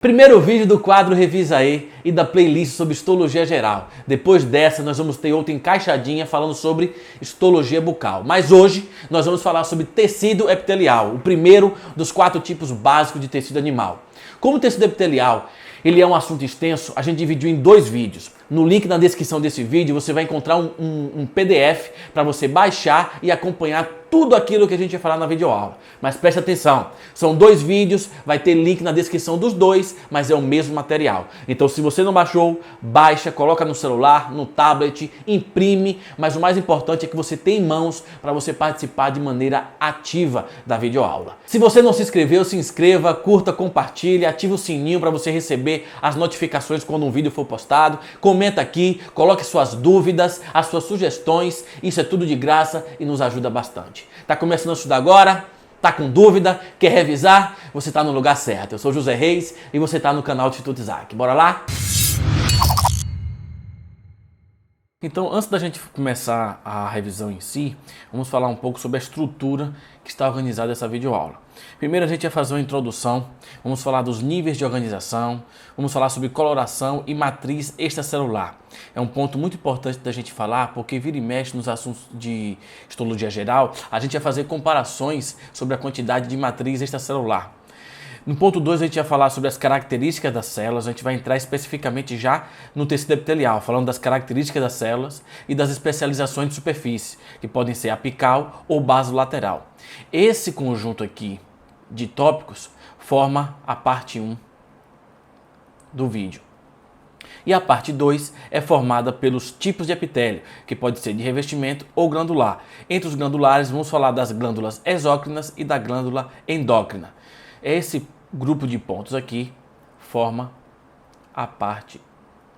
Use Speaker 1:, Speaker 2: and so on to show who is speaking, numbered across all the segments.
Speaker 1: Primeiro vídeo do quadro Revisa aí e da playlist sobre histologia geral. Depois dessa nós vamos ter outra encaixadinha falando sobre histologia bucal. Mas hoje nós vamos falar sobre tecido epitelial, o primeiro dos 4 tipos básicos de tecido animal. Como o tecido epitelial ele é um assunto extenso, a gente dividiu em 2 vídeos. No link na descrição desse vídeo você vai encontrar um PDF para você baixar e acompanhar tudo aquilo que a gente vai falar na videoaula. Mas preste atenção, são 2 vídeos, vai ter link na descrição dos 2, mas é o mesmo material. Então se você não baixou, baixa, coloca no celular, no tablet, imprime, mas o mais importante é que você tenha em mãos para você participar de maneira ativa da videoaula. Se você não se inscreveu, se inscreva, curta, compartilhe, ative o sininho para você receber as notificações quando um vídeo for postado. Comenta aqui, coloque suas dúvidas, as suas sugestões, isso é tudo de graça e nos ajuda bastante. Tá começando a estudar agora? Tá com dúvida? Quer revisar? Você tá no lugar certo. Eu sou José Reis e você tá no canal do Instituto Isaac. Bora lá? Então, antes da gente começar a revisão em si, vamos falar um pouco sobre a estrutura que está organizada essa videoaula. Primeiro a gente vai fazer uma introdução, vamos falar dos níveis de organização, vamos falar sobre coloração e matriz extracelular. É um ponto muito importante da gente falar, porque vira e mexe nos assuntos de histologia geral, a gente vai fazer comparações sobre a quantidade de matriz extracelular. No ponto 2 a gente vai falar sobre as características das células, a gente vai entrar especificamente já no tecido epitelial, falando das características das células e das especializações de superfície, que podem ser apical ou basolateral. Esse conjunto aqui de tópicos forma a parte 1 do vídeo. E a parte 2 é formada pelos tipos de epitélio, que pode ser de revestimento ou glandular. Entre os glandulares vamos falar das glândulas exócrinas e da glândula endócrina. Esse grupo de pontos aqui forma a parte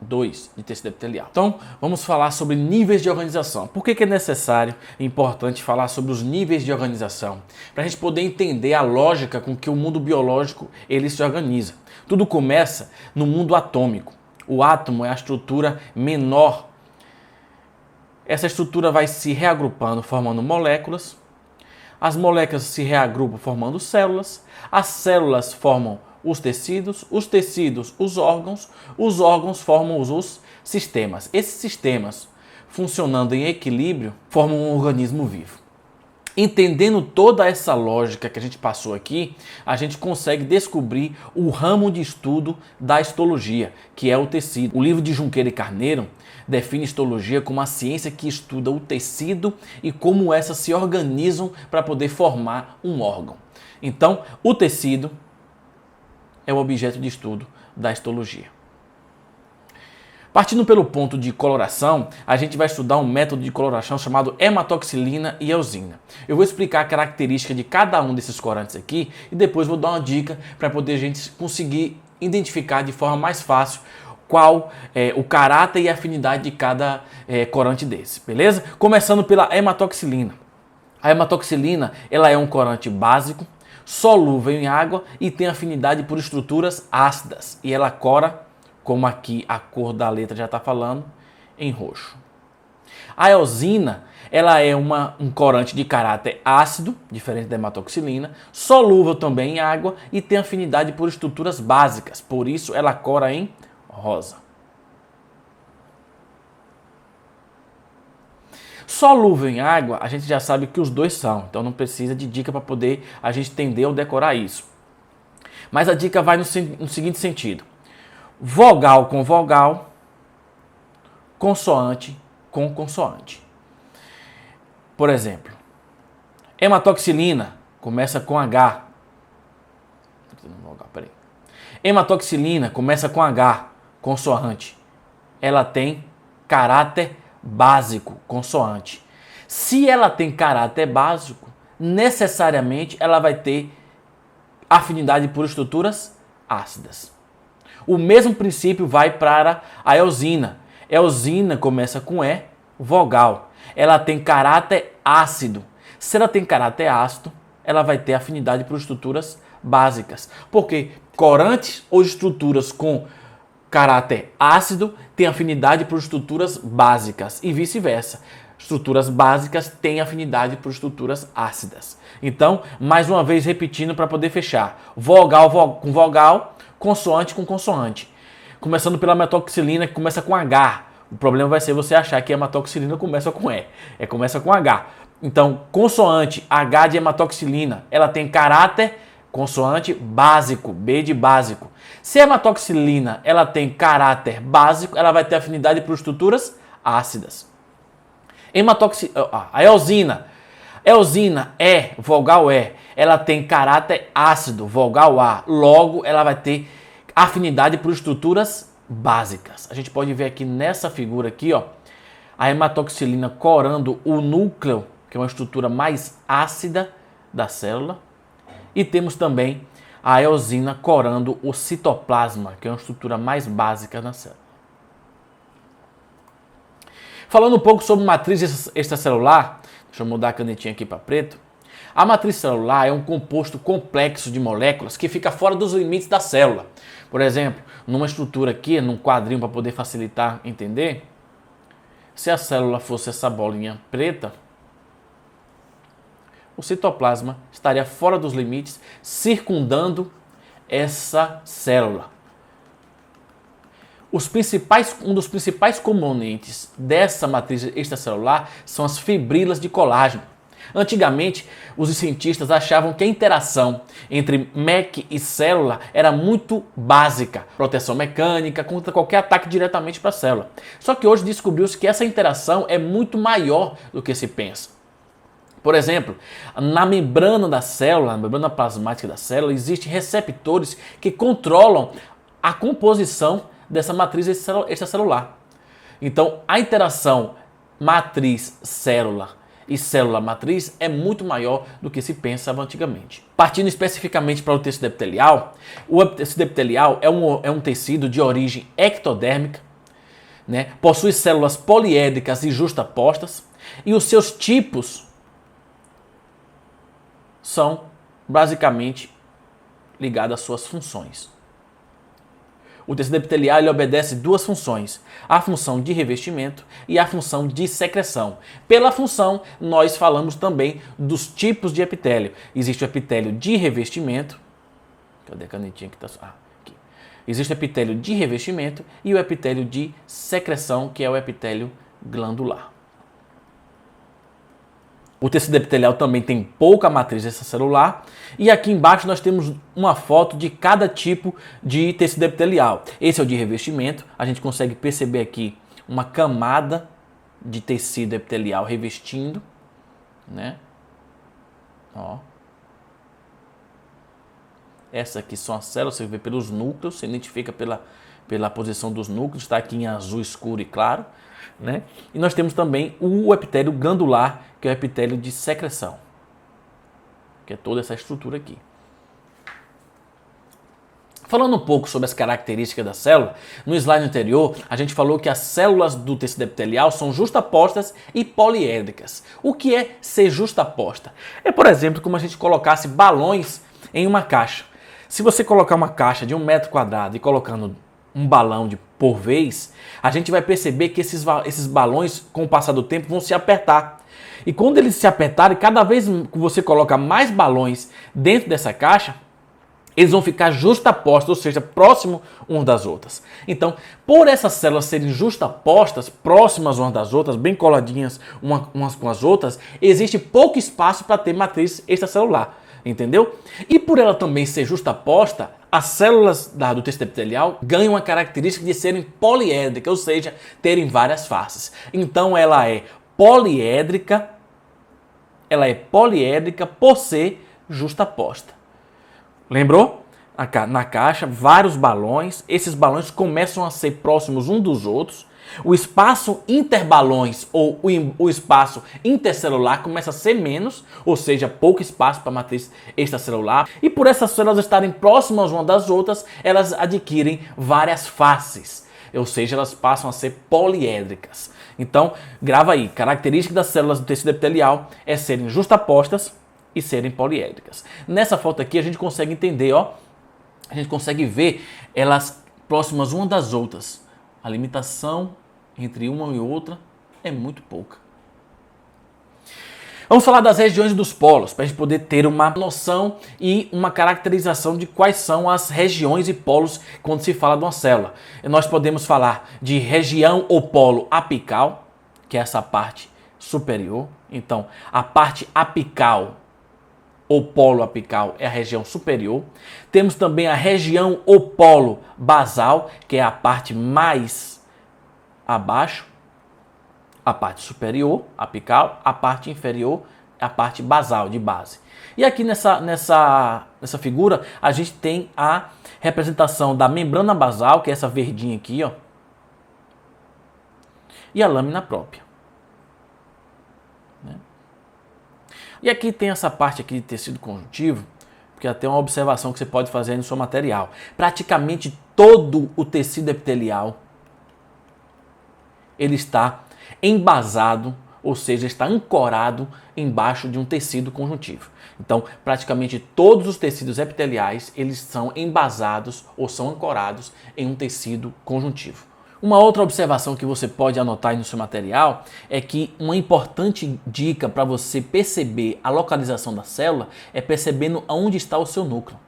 Speaker 1: 2 de tecido epitelial. Então, vamos falar sobre níveis de organização. Por que é necessário e importante falar sobre os níveis de organização? Para a gente poder entender a lógica com que o mundo biológico ele se organiza. Tudo começa no mundo atômico. O átomo é a estrutura menor. Essa estrutura vai se reagrupando, formando moléculas. As moléculas se reagrupam formando células, as células formam os tecidos os órgãos formam os sistemas. Esses sistemas, funcionando em equilíbrio, formam um organismo vivo. Entendendo toda essa lógica que a gente passou aqui, a gente consegue descobrir o ramo de estudo da histologia, que é o tecido. O livro de Junqueira e Carneiro define histologia como a ciência que estuda o tecido e como essas se organizam para poder formar um órgão. Então, o tecido é o objeto de estudo da histologia. Partindo pelo ponto de coloração, a gente vai estudar um método de coloração chamado hematoxilina e eosina. Eu vou explicar a característica de cada um desses corantes aqui e depois vou dar uma dica para poder a gente conseguir identificar de forma mais fácil qual é o caráter e a afinidade de cada corante desse, beleza? Começando pela hematoxilina. A hematoxilina ela é um corante básico, solúvel em água e tem afinidade por estruturas ácidas e ela cora, como aqui a cor da letra já está falando, em roxo. A eosina ela é um corante de caráter ácido, diferente da hematoxilina, solúvel também em água e tem afinidade por estruturas básicas, por isso ela cora em rosa. Solúvel em água, a gente já sabe que os dois são, então não precisa de dica para poder a gente entender ou decorar isso. Mas a dica vai no seguinte sentido: vogal com vogal, consoante com consoante. Por exemplo, hematoxilina começa com H. Hematoxilina começa com H, consoante. Ela tem caráter básico, consoante. Se ela tem caráter básico, necessariamente ela vai ter afinidade por estruturas ácidas. O mesmo princípio vai para a eosina. Eosina começa com E, vogal. Ela tem caráter ácido. Se ela tem caráter ácido, ela vai ter afinidade por estruturas básicas. Porque corantes ou estruturas com caráter ácido têm afinidade por estruturas básicas e vice-versa. Estruturas básicas têm afinidade por estruturas ácidas. Então, mais uma vez repetindo para poder fechar. Vogal com vogal,
Speaker 2: consoante com consoante. Começando pela hematoxilina, que começa com H. O problema vai ser você achar que a hematoxilina começa com E. Começa com H. Então, consoante H de hematoxilina, ela tem caráter consoante básico, B de básico. Se a hematoxilina ela tem caráter básico, ela vai ter afinidade por estruturas ácidas. A eosina. Eosina, E, vogal E, ela tem caráter ácido, vogal A. Logo, ela vai ter afinidade por estruturas básicas. A gente pode ver aqui nessa figura aqui, ó, a hematoxilina corando o núcleo, que é uma estrutura mais ácida da célula. E temos também a eosina corando o citoplasma, que é uma estrutura mais básica na célula. Falando um pouco sobre matriz extracelular, deixa eu mudar a canetinha aqui para preto. A matriz celular é um composto complexo de moléculas que fica fora dos limites da célula. Por exemplo, numa estrutura aqui, num quadrinho para poder facilitar entender, se a célula fosse essa bolinha preta, o citoplasma estaria fora dos limites, circundando essa célula. Um dos principais componentes dessa matriz extracelular são as fibrilas de colágeno. Antigamente, os cientistas achavam que a interação entre MEC e célula era muito básica, proteção mecânica contra qualquer ataque diretamente para a célula. Só que hoje descobriu-se que essa interação é muito maior do que se pensa. Por exemplo, na membrana da célula, na membrana plasmática da célula, existem receptores que controlam a composição dessa matriz extracelular. Então, a interação matriz-célula e célula-matriz é muito maior do que se pensava antigamente. Partindo especificamente para o tecido epitelial, o tecido epitelial é um tecido de origem ectodérmica, né? Possui células poliédricas e justapostas, e os seus tipos são basicamente ligados às suas funções. O tecido epitelial ele obedece duas funções, a função de revestimento e a função de secreção. Pela função, nós falamos também dos tipos de epitélio. Existe o epitélio de revestimento, cadê a canetinha que está? Aqui. Existe o epitélio de revestimento e o epitélio de secreção, que é o epitélio glandular. O tecido epitelial também tem pouca matriz extracelular. E aqui embaixo nós temos uma foto de cada tipo de tecido epitelial. Esse é o de revestimento. A gente consegue perceber aqui uma camada de tecido epitelial revestindo, né? Ó. Essa aqui são as células, você vê pelos núcleos, você identifica pela posição dos núcleos, está aqui em azul escuro e claro, né? E nós temos também o epitélio glandular, que é o epitélio de secreção, que é toda essa estrutura aqui. Falando um pouco sobre as características da célula, no slide anterior a gente falou que as células do tecido epitelial são justapostas e poliédricas. O que é ser justaposta? É, por exemplo, como a gente colocasse balões em uma caixa. Se você colocar uma caixa de 1 metro quadrado e colocando um balão por vez, a gente vai perceber que esses balões, com o passar do tempo, vão se apertar. E quando eles se apertarem, cada vez que você coloca mais balões dentro dessa caixa, eles vão ficar justapostos, ou seja, próximos umas das outras. Então, por essas células serem justapostas, próximas umas das outras, bem coladinhas umas com as outras, existe pouco espaço para ter matriz extracelular, entendeu? E por ela também ser justaposta, as células do tecido epitelial ganham a característica de serem poliédricas, ou seja, terem várias faces. Então, ela é poliédrica por ser justaposta. Lembrou? Na caixa, vários balões. Esses balões começam a ser próximos uns dos outros. O espaço interbalões ou o espaço intercelular começa a ser menos, ou seja, pouco espaço para a matriz extracelular. E por essas células estarem próximas umas das outras, elas adquirem várias faces, ou seja, elas passam a ser poliédricas. Então, grava aí, característica das células do tecido epitelial é serem justapostas e serem poliédricas. Nessa foto aqui a gente consegue entender, ó, a gente consegue ver elas próximas umas das outras. A limitação entre uma e outra é muito pouca. Vamos falar das regiões dos polos, para a gente poder ter uma noção e uma caracterização de quais são as regiões e polos quando se fala de uma célula. Nós podemos falar de região ou polo apical, que é essa parte superior. Então, a parte apical ou polo apical é a região superior. Temos também a região ou polo basal, que é a parte mais abaixo. A parte superior, apical, a parte inferior, a parte basal, de base. E aqui nessa figura, a gente tem a representação da membrana basal, que é essa verdinha aqui, ó, e a lâmina própria. Né? E aqui tem essa parte aqui de tecido conjuntivo, porque até uma observação que você pode fazer aí no seu material. Praticamente todo o tecido epitelial, ele está embasado, ou seja, está ancorado embaixo de um tecido conjuntivo. Então, praticamente todos os tecidos epiteliais, eles são embasados ou são ancorados em um tecido conjuntivo. Uma outra observação que você pode anotar aí no seu material é que uma importante dica para você perceber a localização da célula é percebendo onde está o seu núcleo.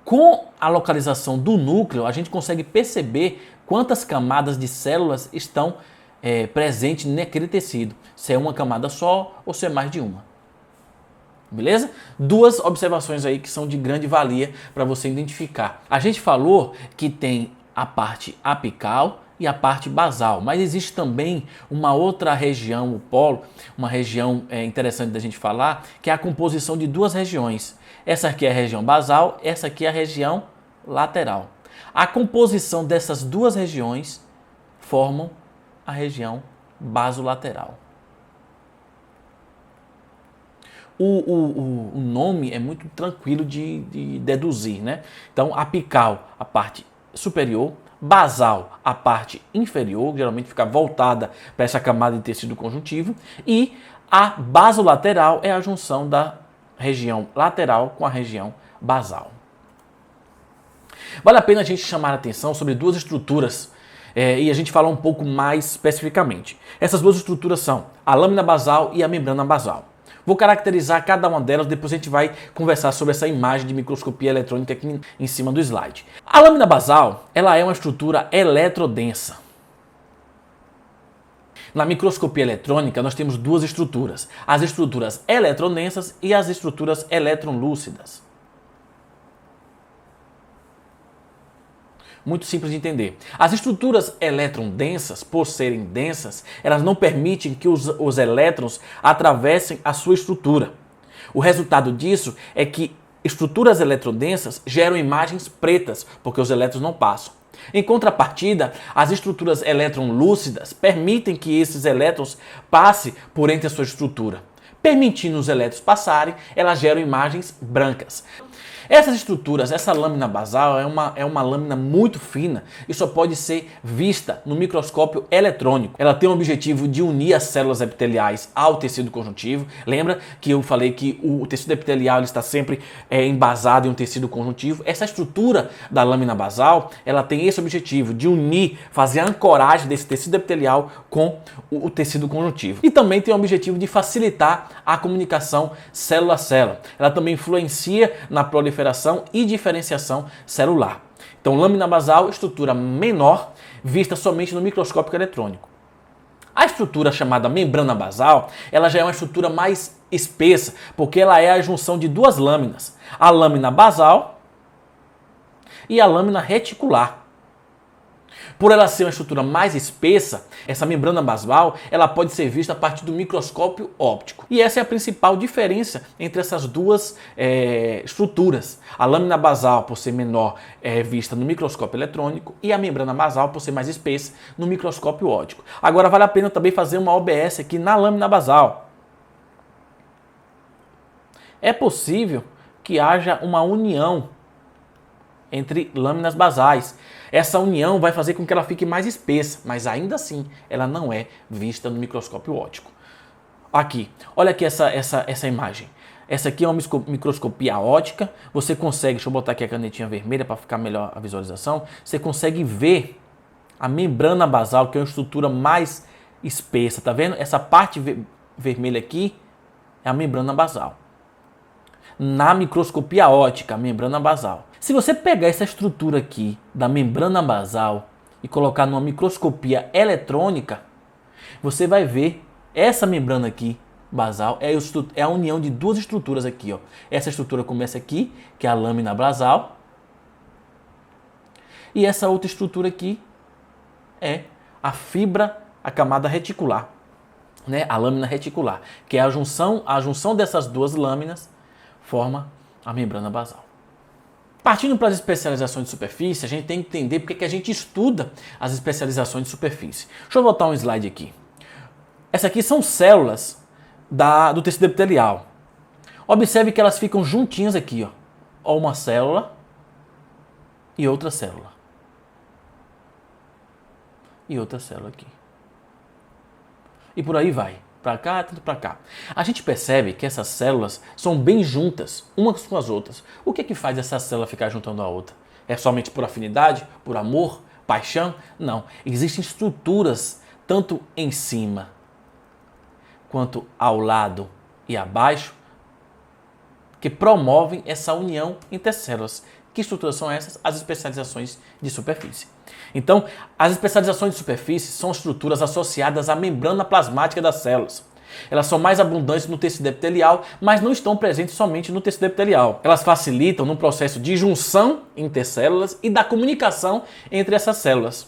Speaker 2: Com a localização do núcleo, a gente consegue perceber quantas camadas de células estão presentes naquele tecido. Se é uma camada só ou se é mais de uma. Beleza? Duas observações aí que são de grande valia para você identificar. A gente falou que tem a parte apical e a parte basal, mas existe também uma outra região, o polo, uma região interessante da gente falar, que é a composição de duas regiões. Essa aqui é a região basal, essa aqui é a região lateral. A composição dessas duas regiões formam a região basolateral. O nome é muito tranquilo de deduzir, né? Então, apical, a parte superior, basal, a parte inferior, geralmente fica voltada para essa camada de tecido conjuntivo, e a basolateral é a junção da região lateral com a região basal. Vale a pena a gente chamar a atenção sobre duas estruturas e a gente falar um pouco mais especificamente. Essas duas estruturas são a lâmina basal e a membrana basal. Vou caracterizar cada uma delas, depois a gente vai conversar sobre essa imagem de microscopia eletrônica aqui em cima do slide. A lâmina basal, ela é uma estrutura eletrodensa. Na microscopia eletrônica, nós temos duas estruturas, as estruturas eletrodensas e as estruturas eletronlúcidas. Muito simples de entender. As estruturas elétron-densas, por serem densas, elas não permitem que os elétrons atravessem a sua estrutura. O resultado disso é que estruturas eletrodensas geram imagens pretas, porque os elétrons não passam. Em contrapartida, as estruturas elétron-lúcidas permitem que esses elétrons passem por entre a sua estrutura. Permitindo os elétrons passarem, elas geram imagens brancas. Essas estruturas, essa lâmina basal é uma lâmina muito fina e só pode ser vista no microscópio eletrônico. Ela tem o objetivo de unir as células epiteliais ao tecido conjuntivo. Lembra que eu falei que o tecido epitelial ele está sempre embasado em um tecido conjuntivo? Essa estrutura da lâmina basal, ela tem esse objetivo de unir, fazer a ancoragem desse tecido epitelial com o tecido conjuntivo. E também tem o objetivo de facilitar a comunicação célula a célula. Ela também influencia na proliferação e diferenciação celular. Então, lâmina basal, estrutura menor, vista somente no microscópio eletrônico. A estrutura chamada membrana basal, ela já é uma estrutura mais espessa, porque ela é a junção de duas lâminas, a lâmina basal e a lâmina reticular. Por ela ser uma estrutura mais espessa, essa membrana basal ela pode ser vista a partir do microscópio óptico. E essa é a principal diferença entre essas duas estruturas. A lâmina basal, por ser menor, é vista no microscópio eletrônico e a membrana basal, por ser mais espessa, no microscópio óptico. Agora vale a pena também fazer uma OBS aqui na lâmina basal. É possível que haja uma união entre lâminas basais. Essa união vai fazer com que ela fique mais espessa, mas ainda assim ela não é vista no microscópio óptico. Aqui, olha aqui essa imagem. Essa aqui é uma microscopia óptica. Você consegue, deixa eu botar aqui a canetinha vermelha para ficar melhor a visualização. Você consegue ver a membrana basal, que é uma estrutura mais espessa. Tá vendo? Essa parte vermelha aqui é a membrana basal. Na microscopia óptica, a membrana basal. Se você pegar essa estrutura aqui da membrana basal e colocar numa microscopia eletrônica, você vai ver essa membrana aqui, basal, é a união de duas estruturas aqui. Ó. Essa estrutura começa aqui, que é a lâmina basal, e essa outra estrutura aqui é a fibra, a camada reticular, né? A lâmina reticular, que é a junção dessas duas lâminas forma a membrana basal. Partindo para as especializações de superfície, a gente tem que entender porque que a gente estuda as especializações de superfície. Deixa eu botar um slide aqui. Essas aqui são células do tecido epitelial. Observe que elas ficam juntinhas aqui, ó. Ó, uma célula e outra célula. E outra célula aqui. E por aí vai. Para cá, tudo para cá. A gente percebe que essas células são bem juntas, umas com as outras. O que é que faz essa célula ficar juntando a outra? É somente por afinidade, por amor, paixão? Não. Existem estruturas, tanto em cima quanto ao lado e abaixo, que promovem essa união entre as células. Que estruturas são essas? As especializações de superfície. Então, as especializações de superfície são estruturas associadas à membrana plasmática das células. Elas são mais abundantes no tecido epitelial, mas não estão presentes somente no tecido epitelial. Elas facilitam no processo de junção intercélulas e da comunicação entre essas células.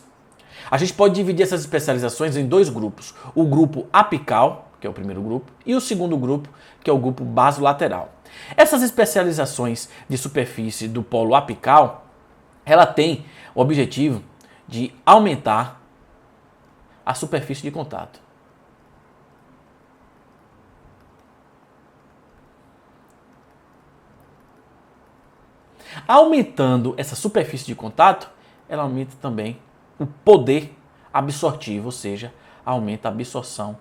Speaker 2: A gente pode dividir essas especializações em dois grupos. O grupo apical, que é o primeiro grupo, e o segundo grupo, que é o grupo basolateral. Essas especializações de superfície do polo apical, ela tem o objetivo de aumentar a superfície de contato. Aumentando essa superfície de contato, ela aumenta também o poder absortivo, ou seja, aumenta a absorção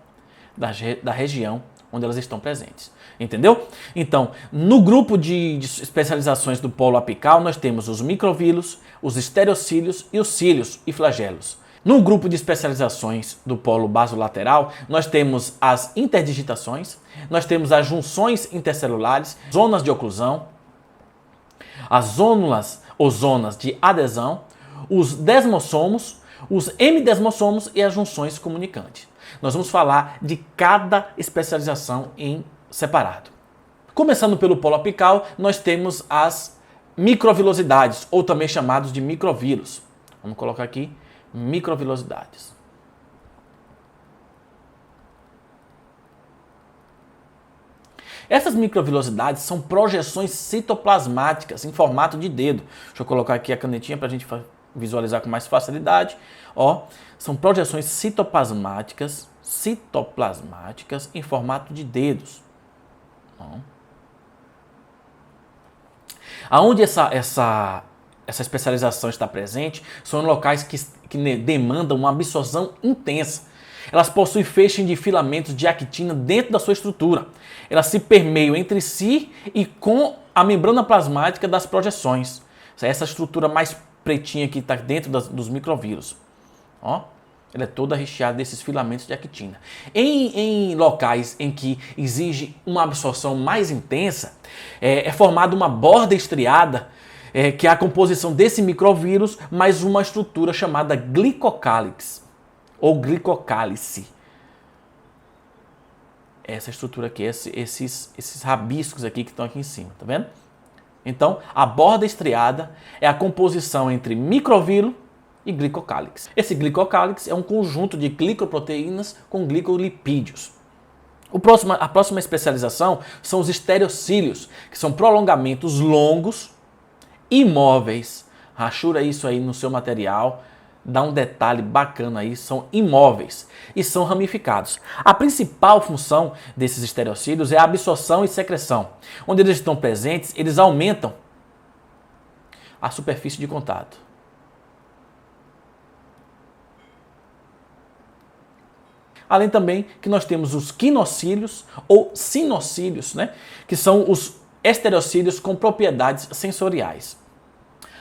Speaker 2: da região onde elas estão presentes. Entendeu? Então, no grupo de especializações do polo apical, nós temos os microvílos, os estereocílios e os cílios e flagelos. No grupo de especializações do polo basolateral, nós temos as interdigitações, nós temos as junções intercelulares, zonas de oclusão, as zônulas ou zonas de adesão, os desmossomos, os hemidesmossomos e as junções comunicantes. Nós vamos falar de cada especialização em separado. Começando pelo polo apical, nós temos as microvilosidades, ou também chamados de microvilos. Vamos colocar aqui microvilosidades. Essas microvilosidades são projeções citoplasmáticas em formato de dedo. Deixa eu colocar aqui a canetinha para a gente visualizar com mais facilidade. Ó, são projeções citoplasmáticas em formato de dedos. Aonde essa especialização está presente são locais que demandam uma absorção intensa. Elas possuem feixes de filamentos de actina dentro da sua estrutura. Elas se permeiam entre si e com a membrana plasmática das projeções. Essa estrutura mais pretinha que está dentro dos microvírus. Ó, ela é toda recheada desses filamentos de actina. Em locais em que exige uma absorção mais intensa, é formada uma borda estriada, que é a composição desse microvírus, mais uma estrutura chamada glicocálix, ou glicocálice. Essa estrutura aqui, esses rabiscos aqui que estão aqui em cima, tá vendo? Então, a borda estriada é a composição entre microvírus e glicocálix. Esse glicocálix é um conjunto de glicoproteínas com glicolipídios. A próxima especialização são os estereocílios, que são prolongamentos longos, imóveis. Rachura isso aí no seu material, dá um detalhe bacana aí, são imóveis e são ramificados. A principal função desses estereocílios é a absorção e secreção. Onde eles estão presentes, eles aumentam a superfície de contato. Além também que nós temos os quinocílios ou sinocílios, né? Que são os estereocílios com propriedades sensoriais.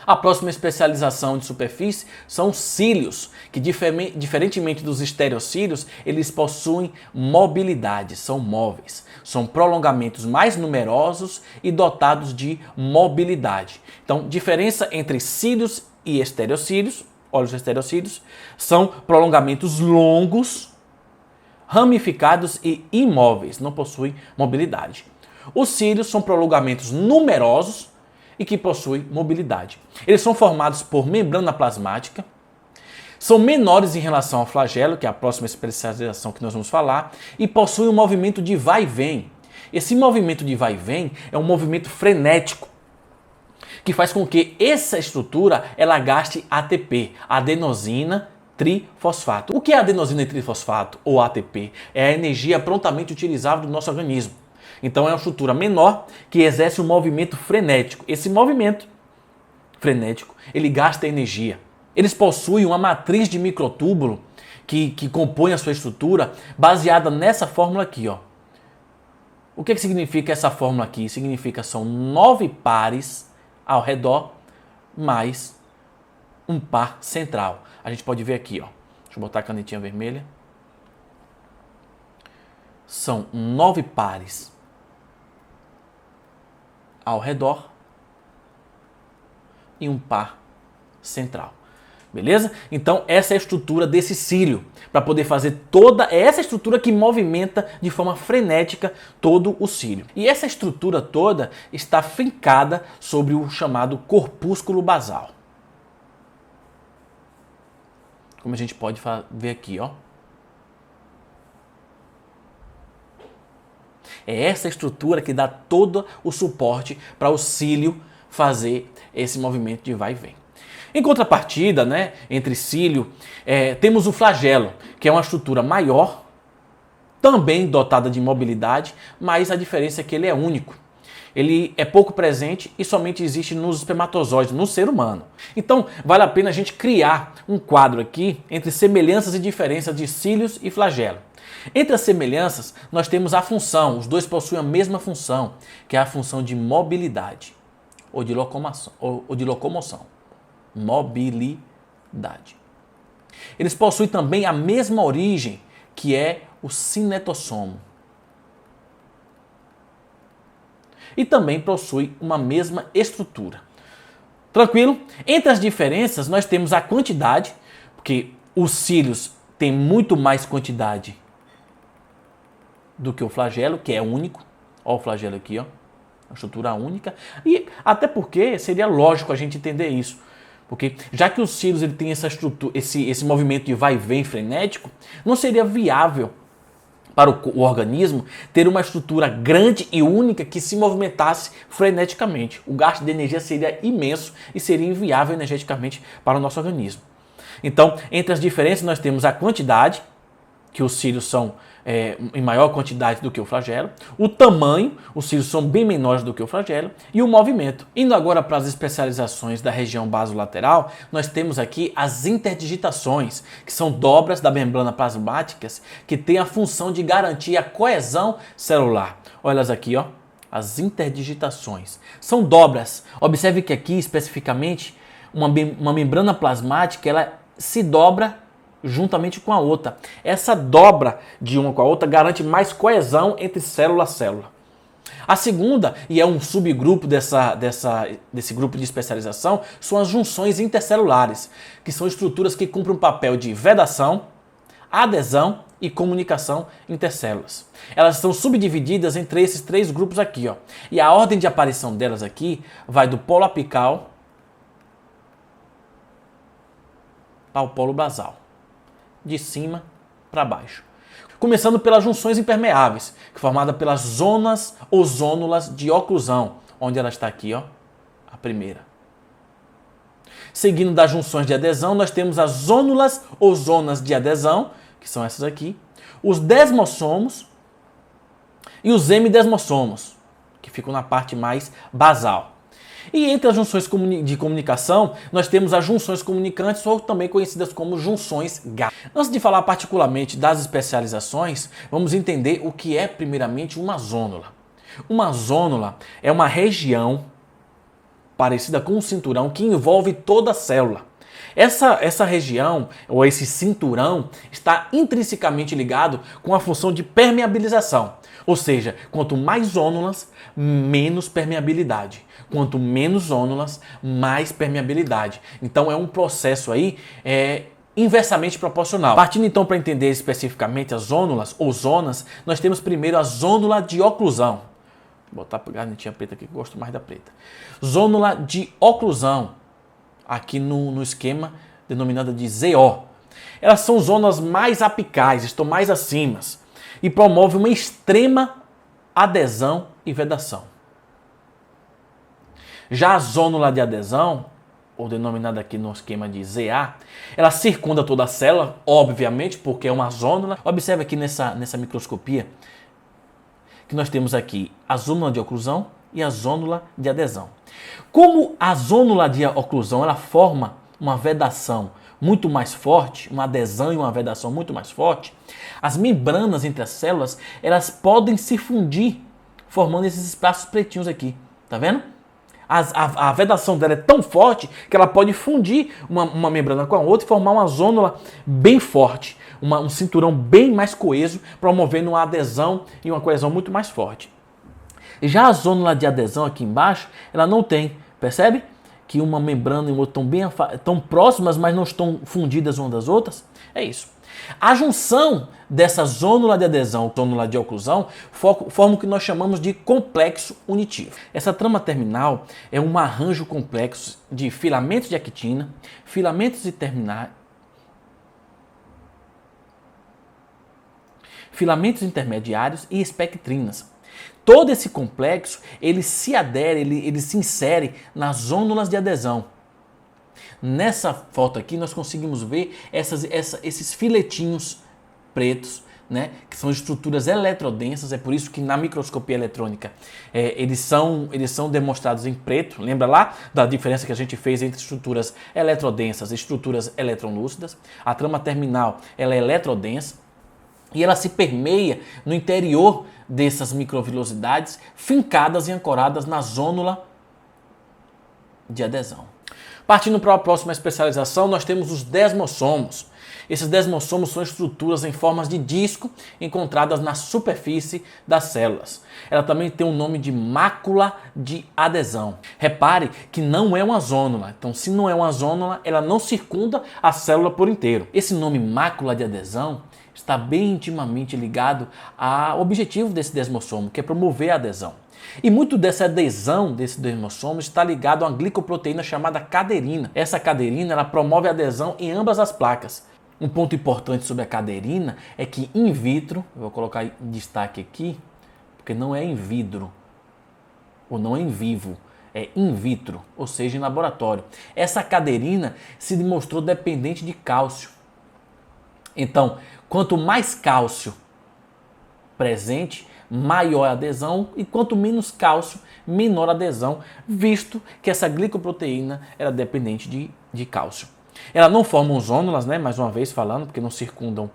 Speaker 2: A próxima especialização de superfície são os cílios, que diferentemente dos estereocílios, eles possuem mobilidade, são móveis. São prolongamentos mais numerosos e dotados de mobilidade. Então, diferença entre cílios e estereocílios, olhos estereocílios, são prolongamentos longos, ramificados e imóveis, não possuem mobilidade. Os cílios são prolongamentos numerosos e que possuem mobilidade. Eles são formados por membrana plasmática, são menores em relação ao flagelo, que é a próxima especialização que nós vamos falar, e possuem um movimento de vai e vem. Esse movimento de vai e vem é um movimento frenético, que faz com que essa estrutura ela gaste ATP, adenosina trifosfato. O que é adenosina trifosfato, ou ATP? É a energia prontamente utilizável do nosso organismo. Então é uma estrutura menor que exerce um movimento frenético. Esse movimento frenético, ele gasta energia. Eles possuem uma matriz de microtúbulo que compõe a sua estrutura baseada nessa fórmula aqui, ó. O que significa essa fórmula aqui? Significa são 9 pares ao redor mais um par central. A gente pode ver aqui, ó. Deixa eu botar a canetinha vermelha. São 9 pares ao redor e um par central. Beleza? Então essa é a estrutura desse cílio, para poder fazer toda essa estrutura que movimenta de forma frenética todo o cílio. E essa estrutura toda está fincada sobre o chamado corpúsculo basal. Como a gente pode ver aqui, ó. É essa estrutura que dá todo o suporte para o cílio fazer esse movimento de vai e vem. Em contrapartida, né, entre cílio, temos o flagelo, que é uma estrutura maior, também dotada de mobilidade, mas a diferença é que ele é único. Ele é pouco presente e somente existe nos espermatozoides, no ser humano. Então, vale a pena a gente criar um quadro aqui entre semelhanças e diferenças de cílios e flagelo. Entre as semelhanças, nós temos a função, os dois possuem a mesma função, que é a função de mobilidade ou de locomoção. Mobilidade. Eles possuem também a mesma origem, que é o cinetossomo. E também possui uma mesma estrutura. Tranquilo? Entre as diferenças, nós temos a quantidade, porque os cílios têm muito mais quantidade do que o flagelo, que é único. Olha o flagelo aqui, ó. Uma estrutura única. E até porque seria lógico a gente entender isso. Porque já que os cílios ele tem essa estrutura, esse movimento de vai e vem frenético, não seria viável para o organismo ter uma estrutura grande e única que se movimentasse freneticamente. O gasto de energia seria imenso e seria inviável energeticamente para o nosso organismo. Então, entre as diferenças nós temos a quantidade, que os cílios são em maior quantidade do que o flagelo, o tamanho, os cílios são bem menores do que o flagelo, e o movimento. Indo agora para as especializações da região basolateral, nós temos aqui as interdigitações, que são dobras da membrana plasmáticas que têm a função de garantir a coesão celular. Olha elas aqui, ó, as interdigitações. São dobras. Observe que aqui, especificamente, uma membrana plasmática, ela se dobra juntamente com a outra. Essa dobra de uma com a outra garante mais coesão entre célula a célula. A segunda, e é um subgrupo desse grupo de especialização, são as junções intercelulares, que são estruturas que cumprem um papel de vedação, adesão e comunicação intercélulas. Elas são subdivididas entre esses 3 grupos aqui, ó. E a ordem de aparição delas aqui vai do polo apical ao polo basal, de cima para baixo. Começando pelas junções impermeáveis, que é formada pelas zonas ou zônulas de oclusão, onde ela está aqui, ó, a primeira. Seguindo das junções de adesão, nós temos as zônulas ou zonas de adesão, que são essas aqui, os desmossomos e os hemidesmossomos, que ficam na parte mais basal. E entre as junções de comunicação, nós temos as junções comunicantes, ou também conhecidas como junções G. Antes de falar particularmente das especializações, vamos entender o que é primeiramente uma zônula. Uma zônula é uma região parecida com um cinturão que envolve toda a célula. Essa região, ou esse cinturão, está intrinsecamente ligado com a função de permeabilização. Ou seja, quanto mais zônulas, menos permeabilidade. Quanto menos zônulas, mais permeabilidade. Então é um processo aí inversamente proporcional. Partindo então para entender especificamente as zônulas ou zonas, nós temos primeiro a zônula de oclusão. Vou botar a ganetinha preta aqui que eu gosto mais da preta. Zônula de oclusão, aqui no esquema denominada de ZO. Elas são zonas mais apicais, estão mais acima e promovem uma extrema adesão e vedação. Já a zônula de adesão, ou denominada aqui no esquema de ZA, ela circunda toda a célula, obviamente, porque é uma zônula. Observe aqui nessa microscopia que nós temos aqui a zônula de oclusão e a zônula de adesão. Como a zônula de oclusão ela forma uma vedação muito mais forte, uma adesão e uma vedação muito mais forte, as membranas entre as células elas podem se fundir, formando esses espaços pretinhos aqui. Tá vendo? A vedação dela é tão forte que ela pode fundir uma membrana com a outra e formar uma zônula bem forte, um cinturão bem mais coeso, promovendo uma adesão e uma coesão muito mais forte. Já a zônula de adesão aqui embaixo, ela não tem, percebe? Que uma membrana e outra estão próximas, mas não estão fundidas umas das outras. É isso. A junção dessa zônula de adesão, zônula de oclusão, forma o que nós chamamos de complexo unitivo. Essa trama terminal é um arranjo complexo de filamentos de actina, filamentos de terminais, filamentos intermediários e espectrinas. Todo esse complexo, ele se adere, ele se insere nas zônulas de adesão. Nessa foto aqui nós conseguimos ver esses filetinhos pretos, né, que são estruturas eletrodensas, é por isso que na microscopia eletrônica eles são demonstrados em preto. Lembra lá da diferença que a gente fez entre estruturas eletrodensas e estruturas eletronlúcidas? A trama terminal ela é eletrodensa e ela se permeia no interior dessas microvilosidades fincadas e ancoradas na zônula de adesão. Partindo para a próxima especialização, nós temos os desmossomos. Esses desmossomos são estruturas em formas de disco encontradas na superfície das células. Ela também tem o nome de mácula de adesão. Repare que não é uma zônula. Então, se não é uma zônula, ela não circunda a célula por inteiro. Esse nome mácula de adesão está bem intimamente ligado ao objetivo desse desmossomo, que é promover a adesão. E muito dessa adesão desse desmossomo está ligado a uma glicoproteína chamada caderina. Essa caderina ela promove a adesão em ambas as placas. Um ponto importante sobre a caderina é que in vitro, eu vou colocar em destaque aqui, porque não é in vitro, ou não é em vivo, é in vitro, ou seja, em laboratório. Essa caderina se demonstrou dependente de cálcio. Então, quanto mais cálcio presente, maior a adesão, e quanto menos cálcio, menor a adesão, visto que essa glicoproteína era dependente de cálcio. Ela não formam zônulas, né? Mais uma vez falando, porque não circundam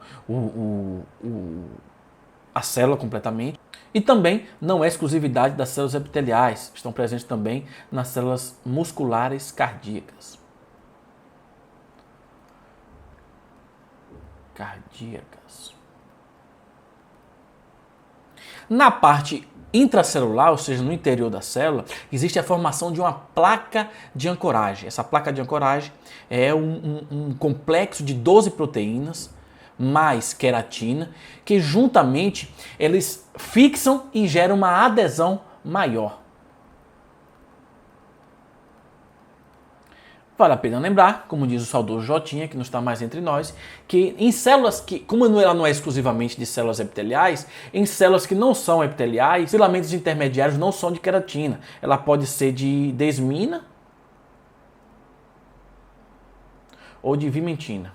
Speaker 2: a célula completamente. E também não é exclusividade das células epiteliais, estão presentes também nas células musculares cardíacas. Na parte intracelular, ou seja, no interior da célula, existe a formação de uma placa de ancoragem. Essa placa de ancoragem é um complexo de 12 proteínas mais queratina, que juntamente eles fixam e geram uma adesão maior. Vale a pena lembrar, como diz o saudoso Jotinha, que não está mais entre nós, que em células que, como ela não é exclusivamente de células epiteliais, em células que não são epiteliais, filamentos intermediários não são de queratina. Ela pode ser de desmina ou de vimentina.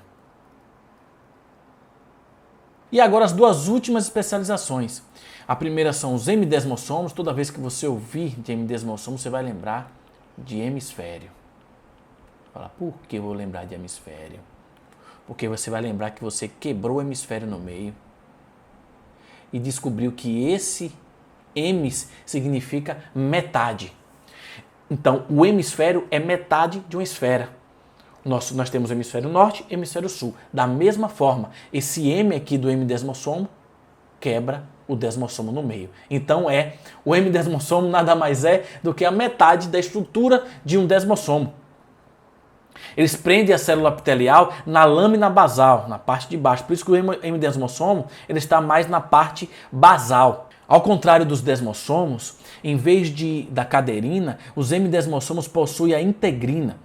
Speaker 2: E agora as duas últimas especializações. A primeira são os hemidesmossomos. Toda vez que você ouvir de hemidesmossomo, você vai lembrar de hemisfério. Fala, por que eu vou lembrar de hemisfério? Porque você vai lembrar que você quebrou o hemisfério no meio e descobriu que esse hemis significa metade. Então, o hemisfério é metade de uma esfera. Nós temos hemisfério norte e hemisfério sul. Da mesma forma, esse M aqui do M desmossomo quebra o desmossomo no meio. Então o M desmossomo nada mais é do que a metade da estrutura de um desmossomo. Eles prendem a célula epitelial na lâmina basal, na parte de baixo. Por isso que o M desmossomo ele está mais na parte basal. Ao contrário dos desmossomos, em vez da caderina, os M desmossomos possuem a integrina.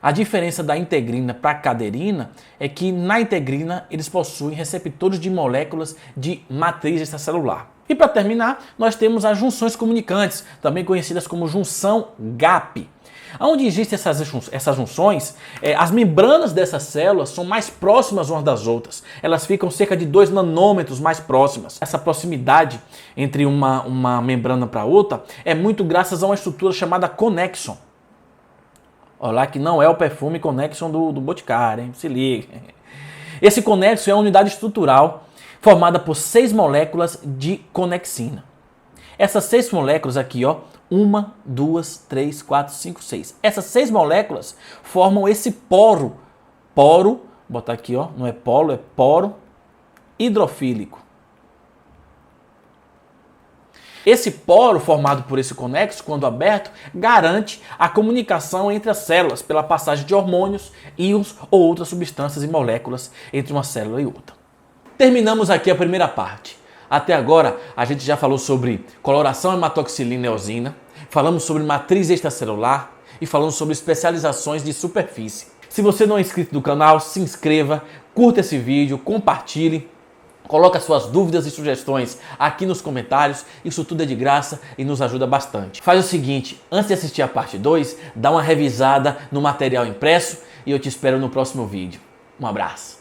Speaker 2: A diferença da integrina para a caderina é que na integrina eles possuem receptores de moléculas de matriz extracelular. E para terminar, nós temos as junções comunicantes, também conhecidas como junção GAP. Onde existem essas junções, as membranas dessas células são mais próximas umas das outras. Elas ficam cerca de 2 nanômetros mais próximas. Essa proximidade entre uma membrana para outra é muito graças a uma estrutura chamada conexon. Olha lá que não é o perfume Conexon do Boticário, hein? Se liga. Esse conexon é uma unidade estrutural formada por 6 moléculas de conexina. Essas 6 moléculas aqui, ó, 1, 2, 3, 4, 5, 6. Essas 6 moléculas formam esse poro. Poro, vou botar aqui, ó, não é polo, é poro hidrofílico. Esse poro formado por esse conexo, quando aberto, garante a comunicação entre as células pela passagem de hormônios, íons ou outras substâncias e moléculas entre uma célula e outra. Terminamos aqui a primeira parte. Até agora, a gente já falou sobre coloração hematoxilina e eosina, falamos sobre matriz extracelular e falamos sobre especializações de superfície. Se você não é inscrito no canal, se inscreva, curta esse vídeo, compartilhe. Coloque suas dúvidas e sugestões aqui nos comentários, isso tudo é de graça e nos ajuda bastante. Faz o seguinte, antes de assistir a parte 2, dá uma revisada no material impresso e eu te espero no próximo vídeo. Um abraço.